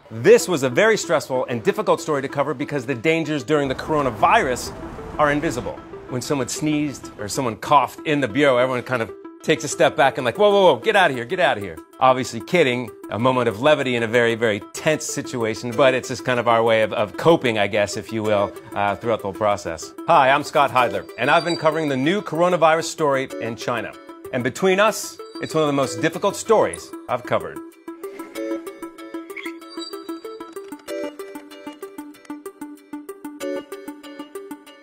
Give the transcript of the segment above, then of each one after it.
This was a very stressful and difficult story to cover because the dangers during the coronavirus are invisible. When someone sneezed or someone coughed in the bureau, everyone kind of takes a step back and like, whoa, whoa, whoa, get out of here, get out of here. Obviously kidding, a moment of levity in a very, very tense situation, but it's just kind of our way of coping, I guess, if you will, throughout the whole process. Hi, I'm Scott Heidler, and I've been covering the new coronavirus story in China. And between us, it's one of the most difficult stories I've covered.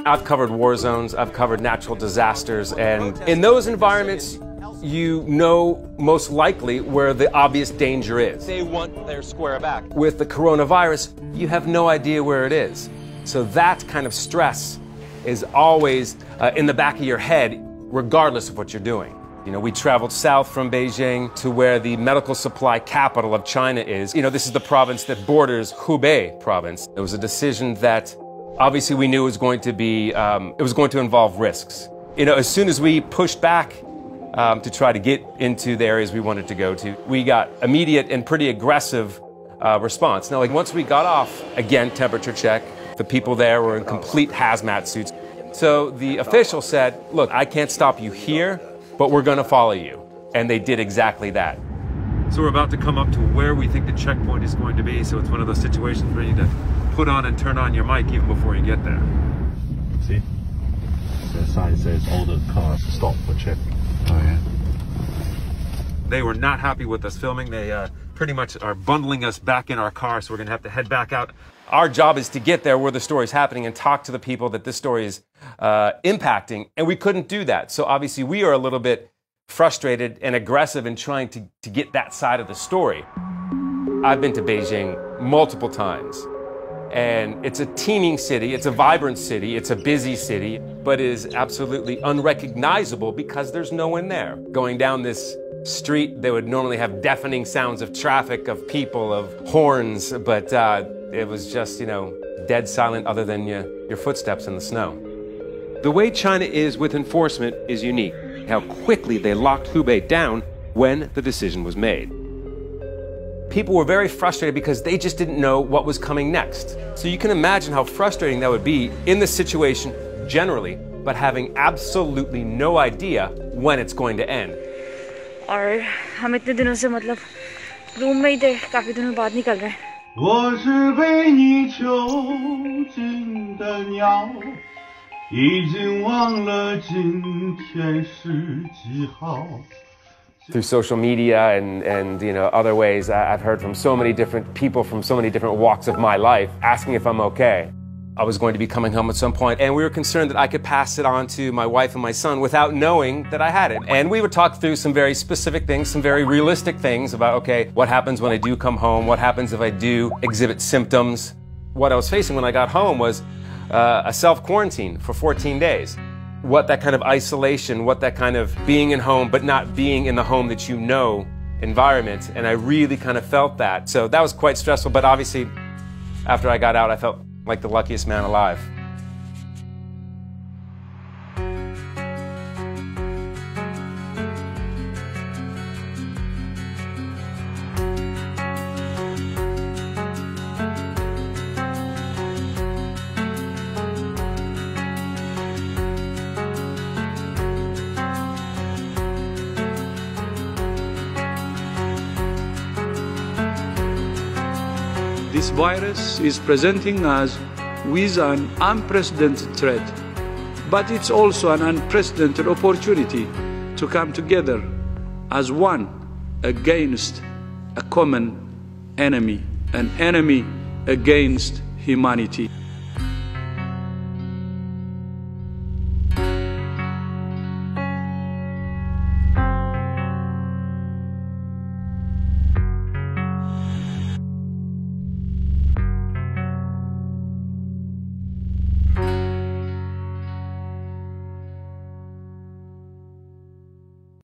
I've covered war zones, I've covered natural disasters, and in those environments, you know most likely where the obvious danger is. They want their square back. With the coronavirus, you have no idea where it is. So that kind of stress is always in the back of your head, regardless of what you're doing. You know, we traveled south from Beijing to where the medical supply capital of China is. You know, this is the province that borders Hubei province. It was a decision that obviously we knew it was going to be, it was going to involve risks. You know, as soon as we pushed back to try to get into the areas we wanted to go to, we got immediate and pretty aggressive response. Now, like once we got off, again, temperature check, the people there were in complete hazmat suits. So the official said, look, I can't stop you here, but we're going to follow you. And they did exactly that. So we're about to come up to where we think the checkpoint is going to be. So it's one of those situations where you need to put on and turn on your mic even before you get there. See? The sign says all the cars stop for check. Oh yeah. They were not happy with us filming. They pretty much are bundling us back in our car, so we're gonna have to head back out. Our job is to get there where the story is happening and talk to the people that this story is impacting, and we couldn't do that. So obviously we are a little bit frustrated and aggressive in trying to get that side of the story. I've been to Beijing multiple times. And it's a teeming city, it's a vibrant city, it's a busy city, but it is absolutely unrecognizable because there's no one there. Going down this street, they would normally have deafening sounds of traffic, of people, of horns, but it was just, you know, dead silent other than your footsteps in the snow. The way China is with enforcement is unique. How quickly they locked Hubei down when the decision was made. People were very frustrated because they just didn't know what was coming next. So you can imagine how frustrating that would be in this situation generally, but having absolutely no idea when it's going to end. और हम इतने दिनों से मतलब room में ही थे, काफी दिनों बाद निकल रहे हैं. 我是为你囚禁的鸟，已经忘了今天是几号。 Through social media and you know other ways, I've heard from so many different people from so many different walks of my life asking if I'm okay. I was going to be coming home at some point, and we were concerned that I could pass it on to my wife and my son without knowing that I had it. And we would talk through some very specific things, some very realistic things about, okay, what happens when I do come home? What happens if I do exhibit symptoms? What I was facing when I got home was a self-quarantine for 14 days. What that kind of isolation, what that kind of being in home but not being in the home that you know environment, and I really kind of felt that. So that was quite stressful, but obviously after I got out I felt like the luckiest man alive. This virus is presenting us with an unprecedented threat, but it's also an unprecedented opportunity to come together as one against a common enemy, an enemy against humanity.